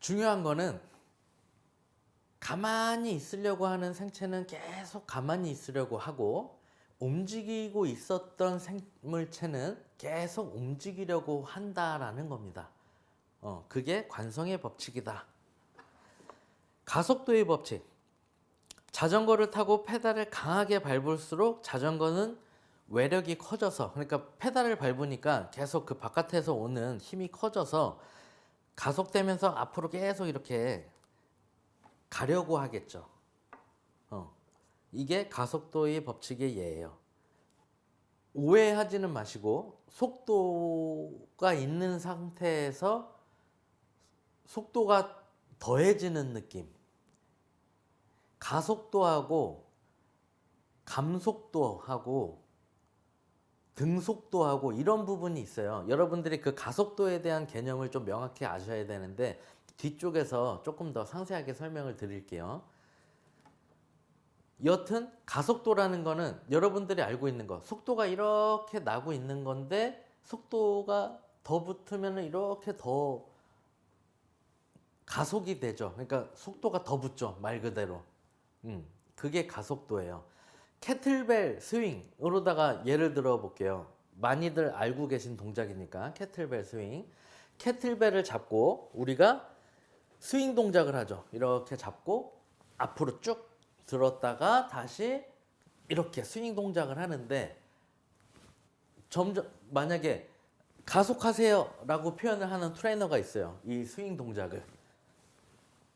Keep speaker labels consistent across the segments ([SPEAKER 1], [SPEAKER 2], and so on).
[SPEAKER 1] 중요한 거는 가만히 있으려고 하는 생체는 계속 가만히 있으려고 하고, 움직이고 있었던 생물체는 계속 움직이려고 한다라는 겁니다. 그게 관성의 법칙이다. 가속도의 법칙. 자전거를 타고 페달을 강하게 밟을수록 자전거는 외력이 커져서, 그러니까 페달을 밟으니까 계속 그 바깥에서 오는 힘이 커져서 가속되면서 앞으로 계속 이렇게 가려고 하겠죠. 이게 가속도의 법칙의 예예요. 오해하지는 마시고, 속도가 있는 상태에서 속도가 더해지는 느낌, 가속도하고 감속도하고 등속도하고 이런 부분이 있어요. 여러분들이 그 가속도에 대한 개념을 좀 명확히 아셔야 되는데, 뒤쪽에서 조금 더 상세하게 설명을 드릴게요. 여튼 가속도라는 거는 여러분들이 알고 있는 거, 속도가 이렇게 나고 있는 건데 속도가 더 붙으면 이렇게 더 가속이 되죠. 그러니까 속도가 더 붙죠, 말 그대로. 그게 가속도예요. 캐틀벨 스윙으로다가 예를 들어 볼게요. 많이들 알고 계신 동작이니까. 캐틀벨 스윙. 캐틀벨을 잡고 우리가 스윙 동작을 하죠. 이렇게 잡고 앞으로 쭉 들었다가 다시 이렇게 스윙 동작을 하는데, 점점 만약에 가속하세요 라고 표현을 하는 트레이너가 있어요. 이 스윙 동작을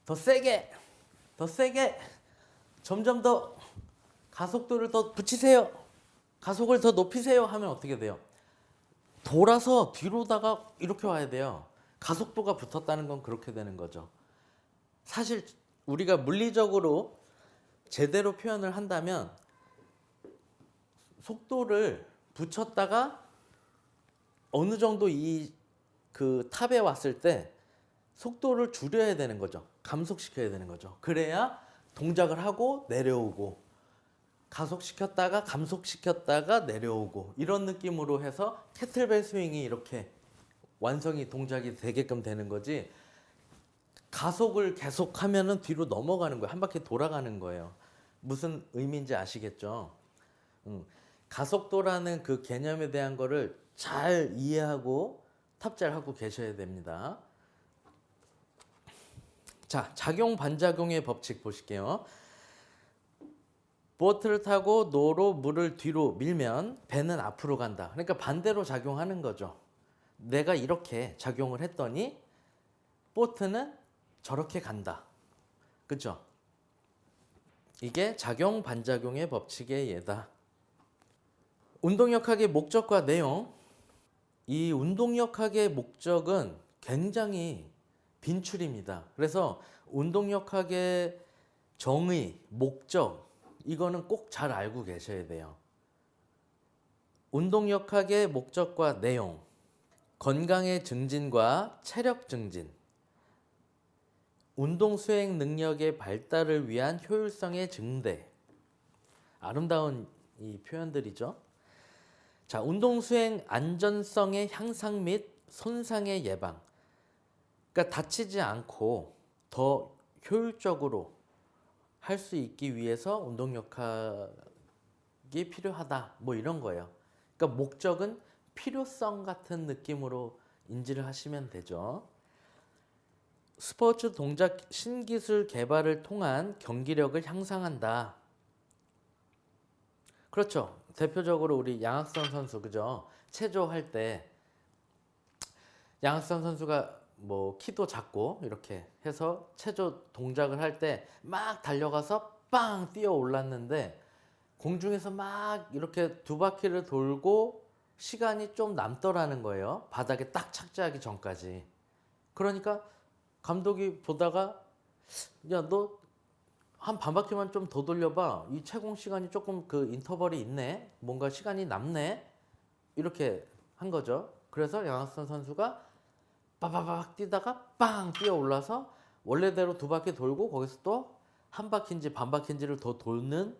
[SPEAKER 1] 더 세게, 더 세게, 점점 더 가속도를 더 붙이세요, 가속을 더 높이세요 하면 어떻게 돼요? 돌아서 뒤로다가 이렇게 와야 돼요. 가속도가 붙었다는 건 그렇게 되는 거죠. 사실 우리가 물리적으로 제대로 표현을 한다면 속도를 붙였다가 어느 정도 이 그 탑에 왔을 때 속도를 줄여야 되는 거죠. 감속시켜야 되는 거죠. 그래야 동작을 하고 내려오고, 가속시켰다가 감속시켰다가 내려오고, 이런 느낌으로 해서 캐틀벨 스윙이 이렇게 완성이 동작이 되게끔 되는 거지, 가속을 계속 하면은 뒤로 넘어가는 거예요. 한 바퀴 돌아가는 거예요. 무슨 의미인지 아시겠죠? 가속도라는 그 개념에 대한 거를 잘 이해하고 탑재를 하고 계셔야 됩니다. 자, 작용 반작용의 법칙 보실게요. 보트를 타고 노로 물을 뒤로 밀면 배는 앞으로 간다. 그러니까 반대로 작용하는 거죠. 내가 이렇게 작용을 했더니 보트는 저렇게 간다. 그죠? 이게 작용 반작용의 법칙의 예다. 운동역학의 목적과 내용. 이 운동역학의 목적은 굉장히 빈출입니다. 그래서 운동역학의 정의, 목적, 이거는 꼭 잘 알고 계셔야 돼요. 운동역학의 목적과 내용. 건강의 증진과 체력 증진, 운동 수행 능력의 발달을 위한 효율성의 증대. 아름다운 이 표현들이죠. 자, 운동 수행 안전성의 향상 및 손상의 예방. 그러니까 다치지 않고 더 효율적으로 할 수 있기 위해서 운동역학이 필요하다. 뭐 이런 거예요. 그러니까 목적은 필요성 같은 느낌으로 인지를 하시면 되죠. 스포츠 동작 신기술 개발을 통한 경기력을 향상한다. 그렇죠. 대표적으로 우리 양학선 선수, 그죠? 체조할 때 양학선 선수가 뭐 키도 작고 이렇게 해서 체조 동작을 할 때 막 달려가서 빵 뛰어 올랐는데, 공중에서 막 이렇게 두 바퀴를 돌고 시간이 좀 남더라는 거예요. 바닥에 딱 착지하기 전까지. 그러니까 감독이 보다가, 야, 너 한 반 바퀴만 좀 더 돌려봐. 이 채공 시간이 조금 그 인터벌이 있네. 뭔가 시간이 남네. 이렇게 한 거죠. 그래서 양학선 선수가 빠바박 뛰다가 빵 뛰어 올라서 원래대로 두 바퀴 돌고, 거기서 또 한 바퀴인지 반 바퀴인지를 더 돌는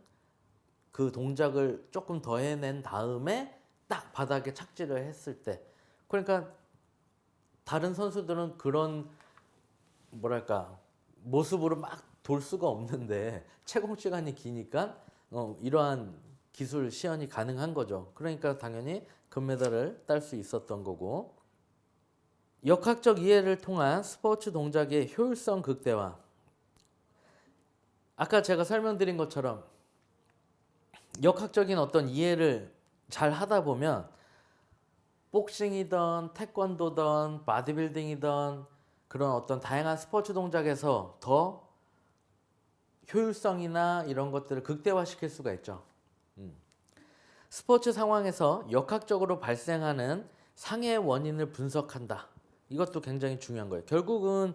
[SPEAKER 1] 그 동작을 조금 더 해낸 다음에 딱 바닥에 착지를 했을 때, 그러니까 다른 선수들은 그런 뭐랄까 모습으로 막 돌 수가 없는데 채공 시간이 기니까 이러한 기술 시연이 가능한 거죠. 그러니까 당연히 금메달을 딸 수 있었던 거고 역학적 이해를 통한 스포츠 동작의 효율성 극대화. 아까 제가 설명드린 것처럼 역학적인 어떤 이해를 잘 하다 보면 복싱이든 태권도든 바디빌딩이든 그런 어떤 다양한 스포츠 동작에서 더 효율성이나 이런 것들을 극대화시킬 수가 있죠. 스포츠 상황에서 역학적으로 발생하는 상해 원인을 분석한다. 이것도 굉장히 중요한 거예요. 결국은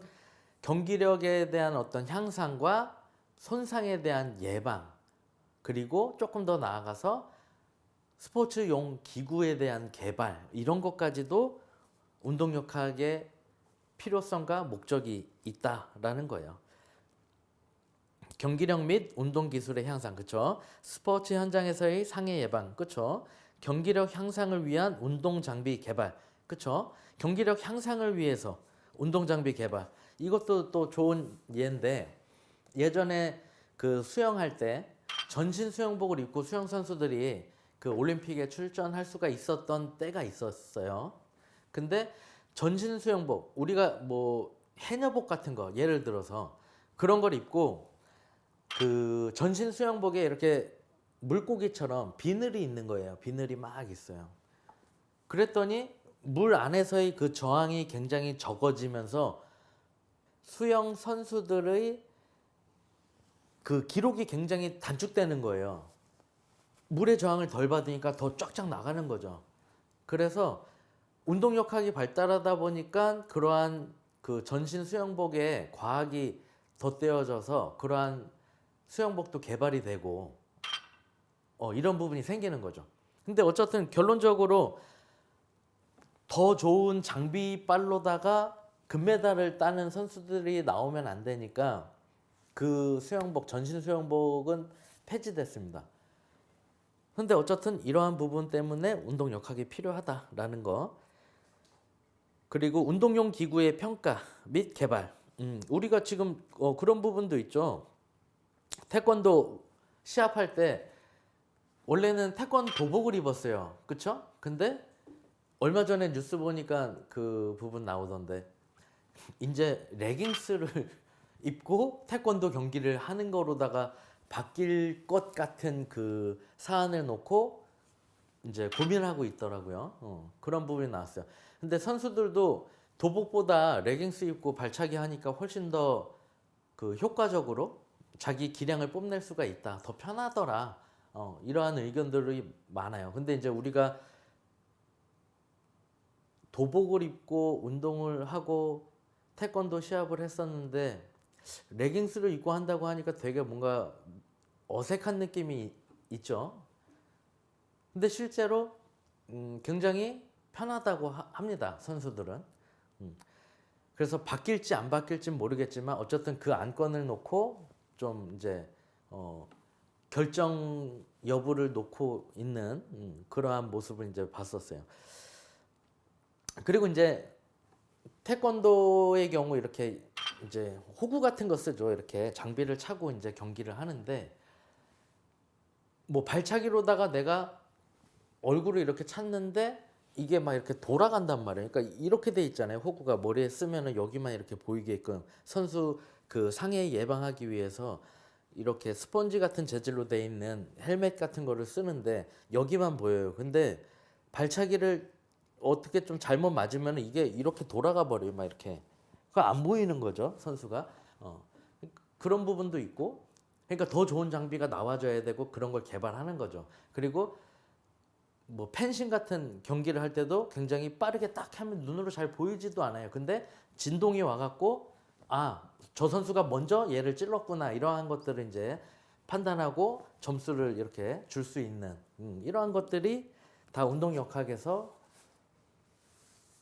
[SPEAKER 1] 경기력에 대한 어떤 향상과 손상에 대한 예방, 그리고 조금 더 나아가서 스포츠용 기구에 대한 개발, 이런 것까지도 운동역학의 필요성과 목적이 있다라는 거예요. 경기력 및 운동 기술의 향상, 그쵸? 스포츠 현장에서의 상해 예방, 그쵸? 경기력 향상을 위한 운동 장비 개발, 그쵸? 경기력 향상을 위해서 운동 장비 개발. 이것도 또 좋은 예인데, 예전에 그 수영할 때 전신 수영복을 입고 수영 선수들이 그 올림픽에 출전할 수가 있었던 때가 있었어요. 근데 전신 수영복, 우리가 뭐 해녀복 같은 거 예를 들어서 그런 걸 입고 그 전신 수영복에 이렇게 물고기처럼 비늘이 있는 거예요. 비늘이 막 있어요. 그랬더니 물 안에서의 그 저항이 굉장히 적어지면서 수영 선수들의 그 기록이 굉장히 단축되는 거예요. 물의 저항을 덜 받으니까 더 쫙쫙 나가는 거죠. 그래서 운동역학이 발달하다 보니까 그러한 그 전신 수영복에 과학이 덧대어져서 그러한 수영복도 개발이 되고 이런 부분이 생기는 거죠. 근데 어쨌든 결론적으로 더 좋은 장비빨로다가 금메달을 따는 선수들이 나오면 안 되니까 그 수영복, 전신 수영복은 폐지됐습니다. 근데 어쨌든 이러한 부분 때문에 운동역학이 필요하다라는 거. 그리고 운동용 기구의 평가 및 개발. 우리가 지금 그런 부분도 있죠. 태권도 시합할 때 원래는 태권도 도복을 입었어요. 그쵸? 근데 얼마 전에 뉴스 보니까 그 부분 나오던데 이제 레깅스를 입고 태권도 경기를 하는 거로다가 바뀔 것 같은 그 사안을 놓고 이제 고민하고 있더라고요. 그런 부분이 나왔어요. 근데 선수들도 도복보다 레깅스 입고 발차기 하니까 훨씬 더 그 효과적으로 자기 기량을 뽐낼 수가 있다. 더 편하더라. 이러한 의견들이 많아요. 근데 이제 우리가 도복을 입고 운동을 하고 태권도 시합을 했었는데 레깅스를 입고 한다고 하니까 되게 뭔가 어색한 느낌이 있죠. 근데 실제로 굉장히 편하다고 합니다. 선수들은. 그래서 바뀔지 안 바뀔지 모르겠지만 어쨌든 그 안건을 놓고 좀 이제 결정 여부를 놓고 있는 그러한 모습을 이제 봤었어요. 그리고 이제 태권도의 경우 이렇게 이제 호구 같은 거 쓰죠. 이렇게 장비를 차고 이제 경기를 하는데 뭐 발차기로다가 내가 얼굴을 이렇게 찼는데 이게 막 이렇게 돌아간단 말이에요. 그러니까 이렇게 돼 있잖아요. 호구가 머리에 쓰면은 여기만 이렇게 보이게끔 선수 그 상해 예방하기 위해서 이렇게 스펀지 같은 재질로 돼 있는 헬멧 같은 거를 쓰는데 여기만 보여요. 근데 발차기를 어떻게 좀 잘못 맞으면 이게 이렇게 돌아가 버려요. 막 이렇게. 그 안 보이는 거죠. 선수가. 그런 부분도 있고. 그러니까 더 좋은 장비가 나와줘야 되고 그런 걸 개발하는 거죠. 그리고 뭐 펜싱 같은 경기를 할 때도 굉장히 빠르게 딱 하면 눈으로 잘 보이지도 않아요. 근데 진동이 와갖고 저 선수가 먼저 얘를 찔렀구나 이러한 것들을 이제 판단하고 점수를 이렇게 줄 수 있는 이러한 것들이 다 운동역학에서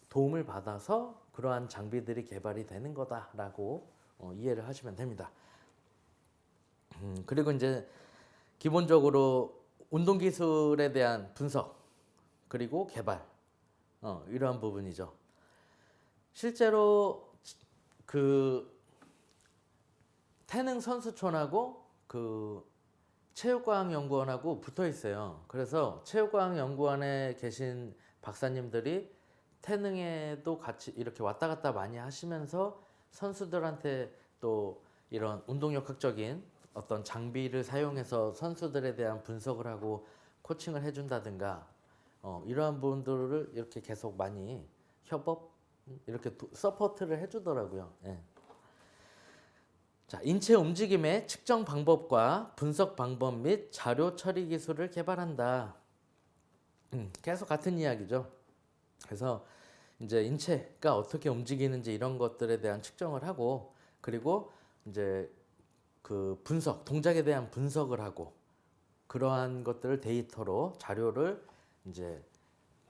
[SPEAKER 1] 도움을 받아서 그러한 장비들이 개발이 되는 거다라고 이해를 하시면 됩니다. 그리고 이제 기본적으로 운동기술에 대한 분석 그리고 개발 이러한 부분이죠. 실제로 그 태능 선수촌하고 그 체육과학연구원하고 붙어 있어요. 그래서 체육과학연구원에 계신 박사님들이 태능에도 같이 이렇게 왔다 갔다 많이 하시면서 선수들한테 또 이런 운동역학적인 어떤 장비를 사용해서 선수들에 대한 분석을 하고 코칭을 해준다든가 이러한 부분들을 이렇게 계속 많이 협업 이렇게 서포트를 해주더라고요. 예. 자, 인체 움직임의 측정 방법과 분석 방법 및 자료 처리 기술을 개발한다. 계속 같은 이야기죠. 그래서 이제 인체가 어떻게 움직이는지 이런 것들에 대한 측정을 하고 그리고 이제 그 분석, 동작에 대한 분석을 하고 그러한 것들을 데이터로 자료를 이제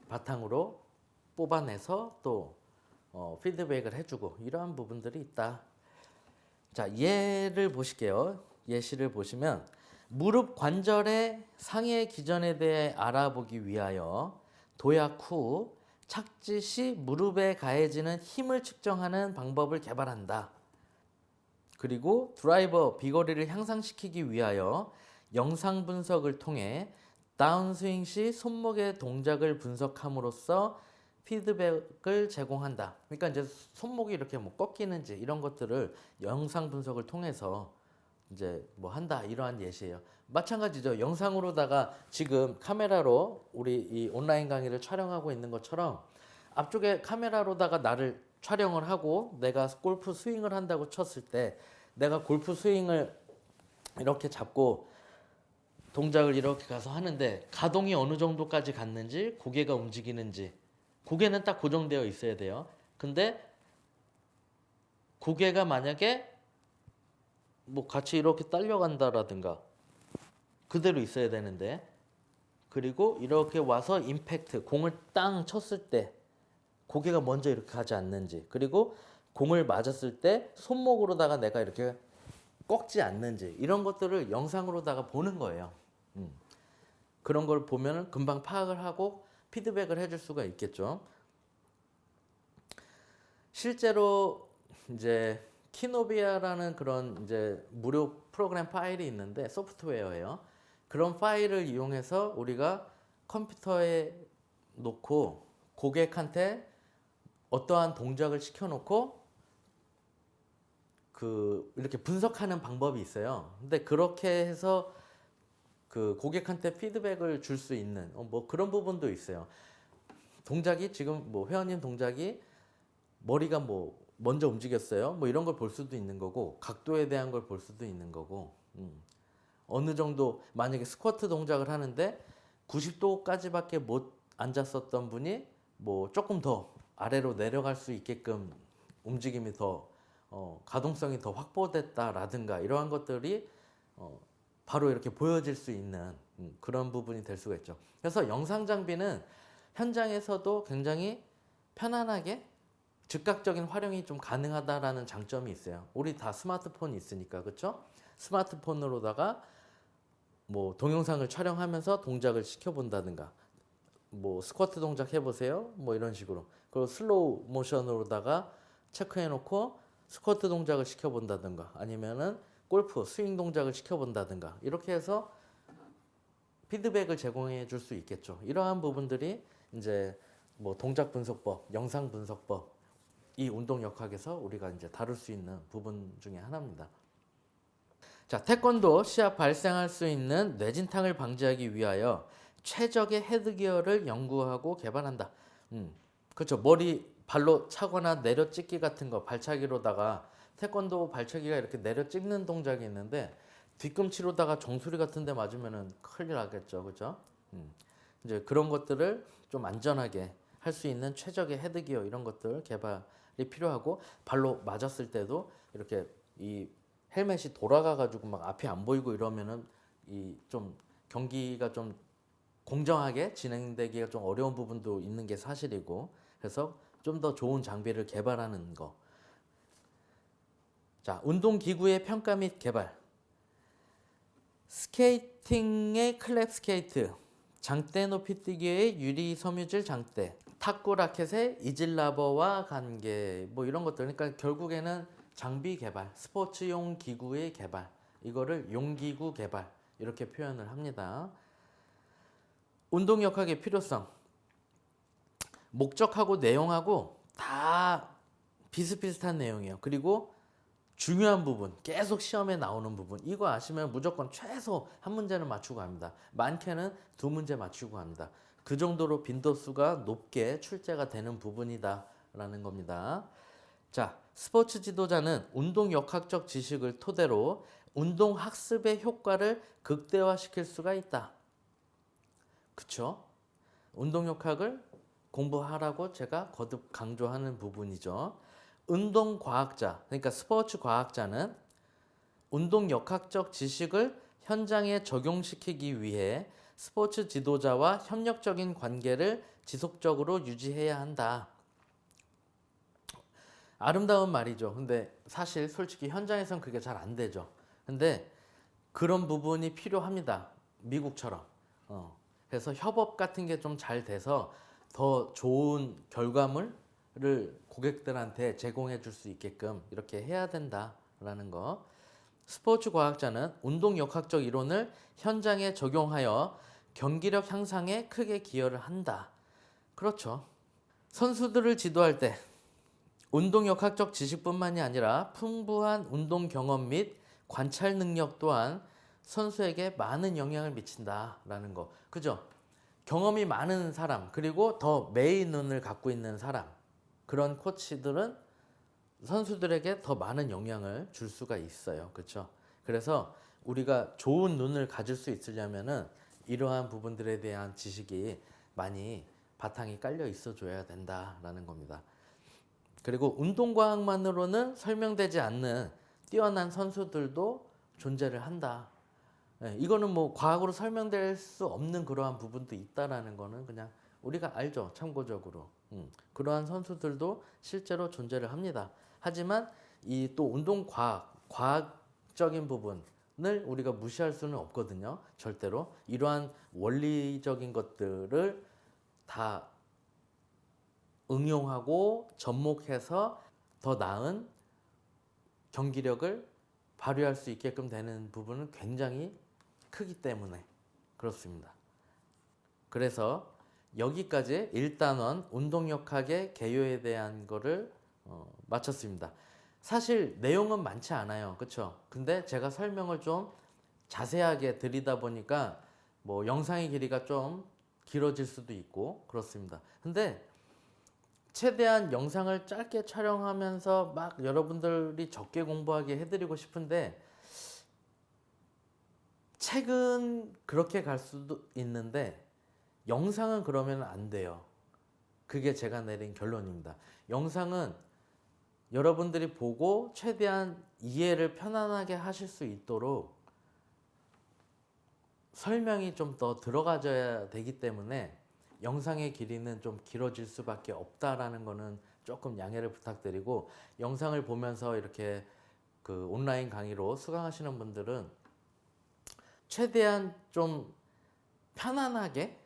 [SPEAKER 1] 바탕으로 뽑아내서 또 피드백을 해주고 이러한 부분들이 있다. 자, 예를 보실게요. 예시를 보시면 무릎 관절의 상해 기전에 대해 알아보기 위하여 도약 후 착지 시 무릎에 가해지는 힘을 측정하는 방법을 개발한다. 그리고 드라이버 비거리를 향상시키기 위하여 영상 분석을 통해 다운스윙 시 손목의 동작을 분석함으로써 피드백을 제공한다. 그러니까 이제 손목이 이렇게 뭐 꺾이는지 이런 것들을 영상 분석을 통해서 이제 뭐 한다 이러한 예시예요. 마찬가지죠. 영상으로다가 지금 카메라로 우리 이 온라인 강의를 촬영하고 있는 것처럼 앞쪽에 카메라로다가 나를 촬영을 하고 내가 골프 스윙을 한다고 쳤을 때 내가 골프 스윙을 이렇게 잡고 동작을 이렇게 가서 하는데 가동이 어느 정도까지 갔는지 고개가 움직이는지 고개는 딱 고정되어 있어야 돼요. 근데 고개가 만약에 뭐 같이 이렇게 딸려간다라든가 그대로 있어야 되는데 그리고 이렇게 와서 임팩트 공을 땅 쳤을 때 고개가 먼저 이렇게 가지 않는지 그리고 공을 맞았을 때 손목으로다가 내가 이렇게 꺾지 않는지 이런 것들을 영상으로다가 보는 거예요. 그런 걸 보면 금방 파악을 하고 피드백을 해줄 수가 있겠죠. 실제로 이제 키노비아라는 그런 이제 무료 프로그램 파일이 있는데 소프트웨어예요. 그런 파일을 이용해서 우리가 컴퓨터에 놓고 고객한테 어떠한 동작을 시켜놓고 그 이렇게 분석하는 방법이 있어요. 근데 그렇게 해서 그 고객한테 피드백을 줄 수 있는 뭐 그런 부분도 있어요. 동작이 지금 뭐 회원님 동작이 머리가 뭐 먼저 움직였어요. 뭐 이런 걸 볼 수도 있는 거고 각도에 대한 걸 볼 수도 있는 거고 어느 정도 만약에 스쿼트 동작을 하는데 90도까지밖에 못 앉았었던 분이 뭐 조금 더 아래로 내려갈 수 있게끔 움직임이 더 가동성이 더 확보됐다라든가 이러한 것들이 바로 이렇게 보여질 수 있는 그런 부분이 될 수가 있죠. 그래서 영상 장비는 현장에서도 굉장히 편안하게 즉각적인 활용이 좀 가능하다라는 장점이 있어요. 우리 다 스마트폰이 있으니까 그렇죠? 스마트폰으로다가 뭐 동영상을 촬영하면서 동작을 시켜본다든가 뭐 스쿼트 동작 해보세요 뭐 이런 식으로 그리고 슬로우 모션으로다가 체크해놓고 스쿼트 동작을 시켜본다든가 아니면은 골프 스윙 동작을 시켜본다든가 이렇게 해서 피드백을 제공해 줄 수 있겠죠. 이러한 부분들이 이제 뭐 동작 분석법, 영상 분석법 이 운동역학에서 우리가 이제 다룰 수 있는 부분 중에 하나입니다. 자, 태권도 시합 발생할 수 있는 뇌진탕을 방지하기 위하여 최적의 헤드기어를 연구하고 개발한다. 그렇죠. 머리 발로 차거나 내려 찍기 같은 거 발차기로다가 태권도 발차기가 이렇게 내려 찍는 동작이 있는데 뒤꿈치로다가 정수리 같은 데 맞으면은 큰일 나겠죠. 그죠? 이제 그런 것들을 좀 안전하게 할 수 있는 최적의 헤드기어 이런 것들 개발이 필요하고 발로 맞았을 때도 이렇게 이 헬멧이 돌아가 가지고 막 앞이 안 보이고 이러면은 이 좀 경기가 좀 공정하게 진행되기가 좀 어려운 부분도 있는 게 사실이고 그래서 좀 더 좋은 장비를 개발하는 거. 자, 운동기구의 평가 및 개발. 스케이팅의 클랩 스케이트, 장대 높이 뛰기의 유리 섬유질 장대, 탁구 라켓의 이질라버와 관계 뭐 이런 것들. 그러니까 결국에는 장비 개발, 스포츠용 기구의 개발, 이거를 용기구 개발 이렇게 표현을 합니다. 운동역학의 필요성, 목적하고 내용하고 다 비슷비슷한 내용이에요. 그리고 중요한 부분, 계속 시험에 나오는 부분, 이거 아시면 무조건 최소 한 문제는 맞추고 합니다. 많게는 두 문제 맞추고 합니다. 그 정도로 빈도수가 높게 출제가 되는 부분이다 라는 겁니다. 자, 스포츠 지도자는 운동 역학적 지식을 토대로 운동 학습의 효과를 극대화시킬 수가 있다. 그쵸? 운동 역학을 공부하라고 제가 거듭 강조하는 부분이죠. 운동 과학자, 그러니까 스포츠 과학자는 운동 역학적 지식을 현장에 적용시키기 위해 스포츠 지도자와 협력적인 관계를 지속적으로 유지해야 한다. 아름다운 말이죠. 근데 사실 솔직히 현장에선 그게 잘 안 되죠. 근데 그런 부분이 필요합니다. 미국처럼. 그래서 협업 같은 게 좀 잘 돼서 더 좋은 결과물을 고객들한테 제공해 줄 수 있게끔 이렇게 해야 된다라는 거. 스포츠 과학자는 운동 역학적 이론을 현장에 적용하여 경기력 향상에 크게 기여를 한다. 그렇죠. 선수들을 지도할 때 운동 역학적 지식뿐만이 아니라 풍부한 운동 경험 및 관찰 능력 또한 선수에게 많은 영향을 미친다라는 거. 그죠? 경험이 많은 사람, 그리고 더 매의 눈을 갖고 있는 사람. 그런 코치들은 선수들에게 더 많은 영향을 줄 수가 있어요. 그렇죠? 그래서 우리가 좋은 눈을 가질 수 있으려면은 이러한 부분들에 대한 지식이 많이 바탕이 깔려 있어 줘야 된다라는 겁니다. 그리고 운동과학만으로는 설명되지 않는 뛰어난 선수들도 존재를 한다. 이거는 뭐 과학으로 설명될 수 없는 그러한 부분도 있다라는 거는 그냥 우리가 알죠. 참고적으로. 그러한 선수들도 실제로 존재를 합니다. 하지만 이 또 과학적인 부분을 우리가 무시할 수는 없거든요. 절대로. 이러한 원리적인 것들을 다 응용하고 접목해서 더 나은 경기력을 발휘할 수 있게끔 되는 부분은 굉장히 크기 때문에 그렇습니다. 그래서 여기까지 1단원 운동역학의 개요에 대한 거를 마쳤습니다. 사실 내용은 많지 않아요. 그렇죠? 근데 제가 설명을 좀 자세하게 드리다 보니까 뭐 영상의 길이가 좀 길어질 수도 있고 그렇습니다. 근데 최대한 영상을 짧게 촬영하면서 막 여러분들이 적게 공부하게 해드리고 싶은데 책은 그렇게 갈 수도 있는데 영상은 그러면 안 돼요. 그게 제가 내린 결론입니다. 영상은 여러분들이 보고 최대한 이해를 편안하게 하실 수 있도록 설명이 좀 더 들어가져야 되기 때문에 영상의 길이는 좀 길어질 수밖에 없다라는 거는 조금 양해를 부탁드리고, 영상을 보면서 이렇게 그 온라인 강의로 수강하시는 분들은 최대한 좀 편안하게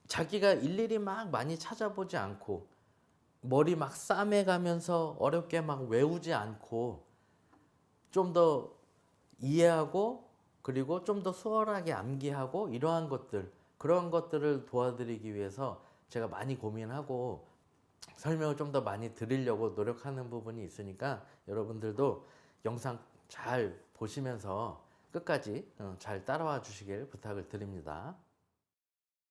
[SPEAKER 1] 자기가 일일이 막 많이 찾아보지 않고 머리 막 싸매가면서 어렵게 막 외우지 않고 좀 더 이해하고 그리고 좀 더 수월하게 암기하고 이러한 것들, 그런 것들을 도와드리기 위해서 제가 많이 고민하고 설명을 좀 더 많이 드리려고 노력하는 부분이 있으니까 여러분들도 영상 잘 보시면서 끝까지 잘 따라와 주시길 부탁을 드립니다.